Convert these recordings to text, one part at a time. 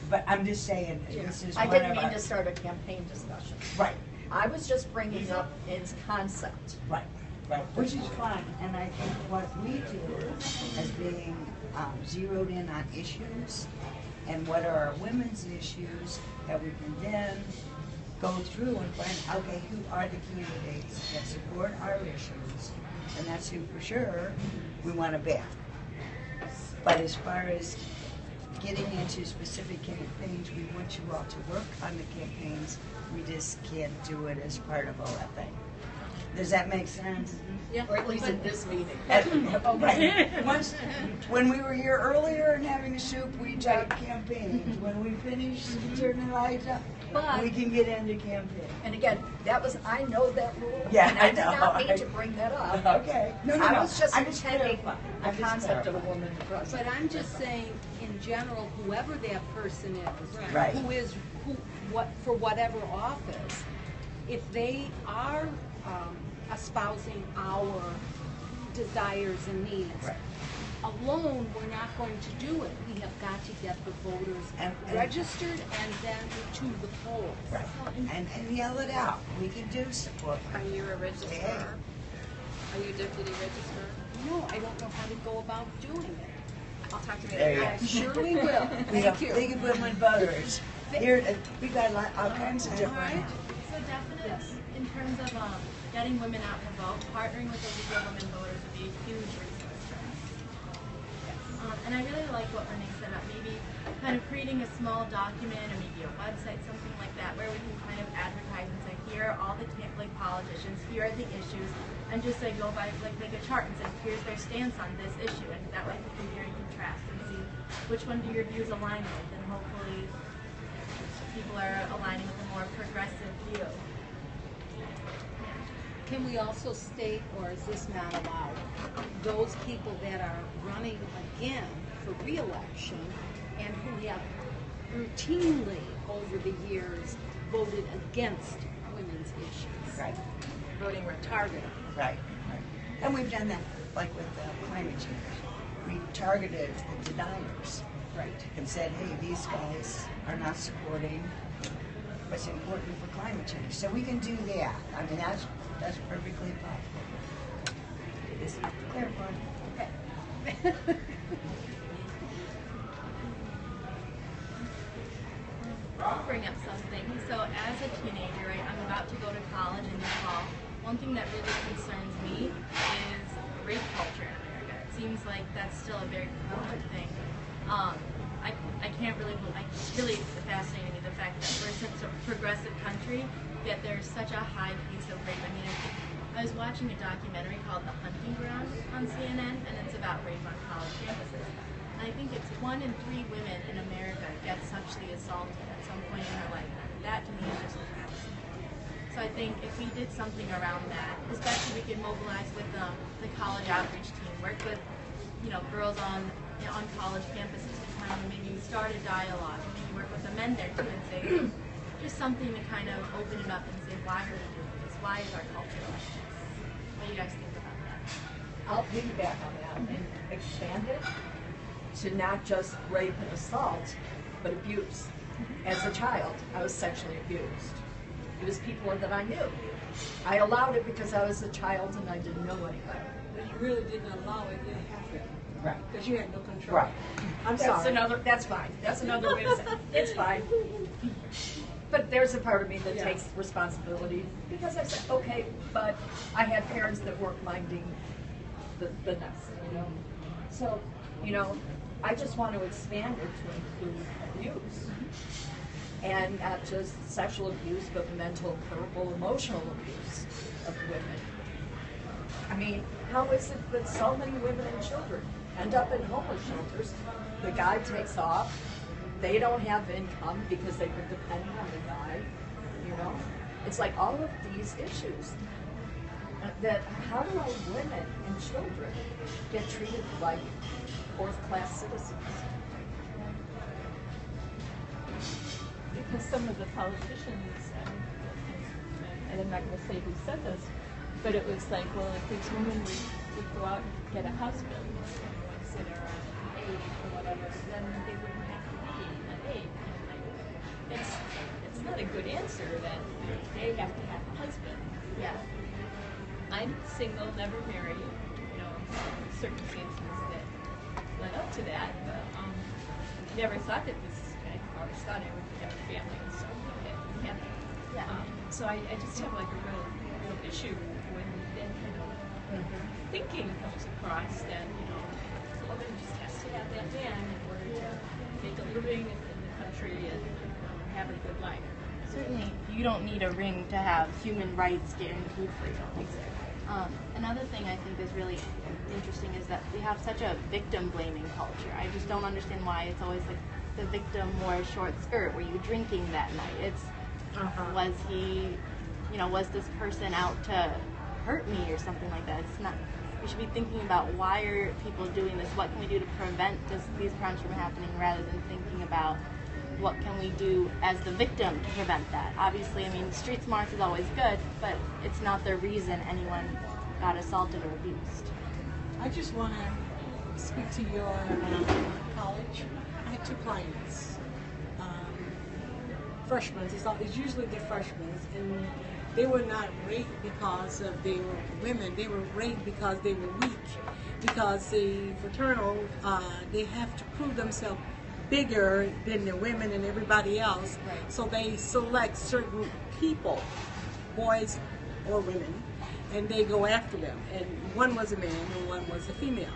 But I'm just saying, this is I one didn't of mean our- to start a campaign discussion. Right, I was just bringing up its concept. right, which is fine, and I think what we do as being zeroed in on issues and what are our women's issues that we can then go through and find, okay, who are the candidates that support our issues, and that's who for sure we want to back. But as far as getting into specific campaigns, we want you all to work on the campaigns. We just can't do it as part of OFA. Does that make sense? Yeah. Or at least in this meeting. Right. Once, when we were here earlier and having a soup, we talked campaigns. When we finish, we turn the lights up. But- We can get into campaign. And again, that was, I know that rule. Yeah, and I I did know. not mean to bring that up. Okay. No. I was just I'm just intending clarifying. the I'm just concept of a clarifying. woman president. But I'm just saying, in general, whoever that person is, Right. what for whatever office, if they are espousing our desires and needs, Right. alone we're not going to do it. We have got to get the voters And- registered and then to the polls. Right. And yell it out. We can do support. Are you a registrar? Hey. Are you a deputy registrar? No, I don't know how to go about doing it. I'll talk to you There you later. go. I surely will. We have Thank you. League of Women Voters. Here, we got all kinds of different. Alright. So definitely, in terms of getting women out to vote, partnering with the League of Women Voters would be a huge resource for us. And I really like what Renee set up, maybe kind of creating a small document or maybe a website, something like that, where we can kind of advertise and say, here are all the politicians, here are the issues, and just say go by, like make a chart and say, here's their stance on this issue, and that way we can compare and contrast and see which one do your views align with, and hopefully people are aligning with a more progressive view. Can we also state, or is this not allowed, those people that are running again for re-election and who have routinely over the years voted against women's issues? Right. Voting record. Target. Right. And we've done that, like with climate change. We targeted the deniers. Right. And said, hey, these guys are not supporting what's important for climate change. So we can do that. I mean, that's perfectly possible. Just clarify. Okay. I'll bring up something. So as a teenager, right, I'm about to go to college in the fall. One thing that really concerns me is rape culture in America. It seems like that's still a very prevalent thing. I can't really, it's really fascinating me the fact that we're such a progressive country, yet there's such a high case of rape. I mean, I was watching a documentary called The Hunting Ground on CNN, and it's about rape on college campuses. And I think it's 1 in 3 women in America get sexually assaulted at some point in her lifetime. That to me is just a travesty. So I think if we did something around that, especially we could mobilize with the college outreach team, work with girls on college campuses to kind of maybe start a dialogue, and maybe work with the men there too and say, just something to kind of open it up and say, why are we doing this? Why is our culture like this? What do you guys think about that? I'll piggyback on that and expand it to not just rape and assault, but abuse. As a child, I was sexually abused. It was people that I knew. I allowed it because I was a child and I didn't know any better. But you really didn't allow it to happen. Right. Because you had no control. Right. I'm sorry. That's fine. That's another way to say it. It's fine. But there's a part of me that takes responsibility because I said, okay, but I had parents that weren't minding the nest, So, I just want to expand it to include abuse. And not just sexual abuse, but mental, verbal, emotional abuse of women. I mean, how is it that so many women and children end up in homeless shelters? The guy takes off. They don't have income because they've been depending on the guy. It's like all of these issues. That how do our women and children get treated like fourth-class citizens? Because some of the politicians, and I'm not going to say who said this, but it was like, well, if these women would go out and get a husband, once that are of age or whatever, then they wouldn't have to be an aide. not a good answer that they have to have a husband. Yeah. I'm single, never married, you know, circumstances that led up to that, but never thought that this, I always thought I would have a family and stuff, but that didn't happen. Yeah. So I just have like a real issue when that kind of thinking comes across that, you know, a woman just has to have that man in order to make a living in the country and have a good life. Certainly, you don't need a ring to have human rights guaranteed for you. Exactly. Another thing I think is really interesting is that we have such a victim-blaming culture. I just don't understand why it's always like the victim wore a short skirt. Were you drinking that night? It's was he, you know, was this person out to hurt me or something like that? It's not. We should be thinking about why are people doing this? What can we do to prevent these crimes from happening, rather than thinking about what can we do as the victim to prevent that. Obviously, I mean, street smarts is always good, but it's not the reason anyone got assaulted or abused. I just want to speak to your college. I had 2 clients, freshmen. It's usually the freshmen, and they were not raped because of they were women. They were raped because they were weak. Because the fraternal, they have to prove themselves bigger than the women and everybody else. Right. So they select certain people, boys or women, and they go after them. And one was a man and one was a female.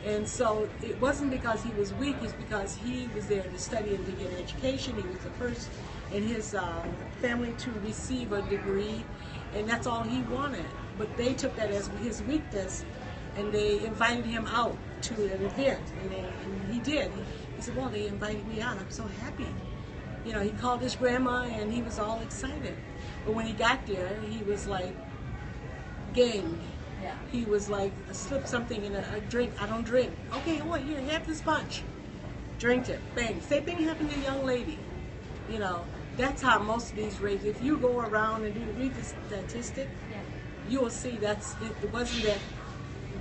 And so it wasn't because he was weak, it's because he was there to study and to get an education. He was the first in his family to receive a degree, and that's all he wanted. But they took that as his weakness, and they invited him out to an event, and he did. He said, well, they invited me out. I'm so happy. You know, he called his grandma, and he was all excited. But when he got there, he was like gamed. Yeah. He was like, slip something in a drink. I don't drink. Okay, well, here, have this punch. Drink it. Bang. Same thing happened to a young lady. You know, that's how most of these rapes, if you go around and read the statistic, you will see it wasn't that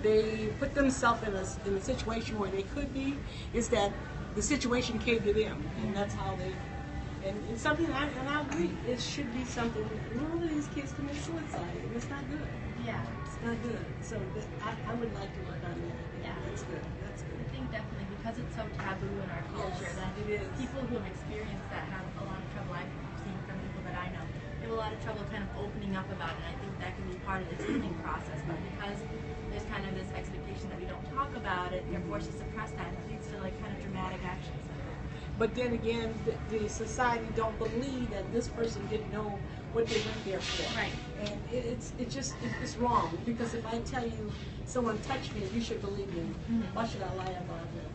they put themselves in a situation where they could be, is that the situation came to them, and that's how they, and something, and I agree, it should be something, none of these kids commit suicide, and it's not good. Yeah. It's not good. So I would like to work on that. Yeah. That's good. That's good. I think definitely because it's so taboo in our culture that it is. people who have experienced that have a lot of trouble. I've seen from people that I know, they have a lot of trouble kind of opening up about it. And I think that can be part of the healing process. But because there's kind of this expectation that we don't talk about it, they're forced to suppress that. And it leads to like kind of dramatic actions. But then again, the society don't believe that this person didn't know what they went there for. Right. And it's wrong, because if I tell you someone touched me, you should believe me. Why should I lie about it?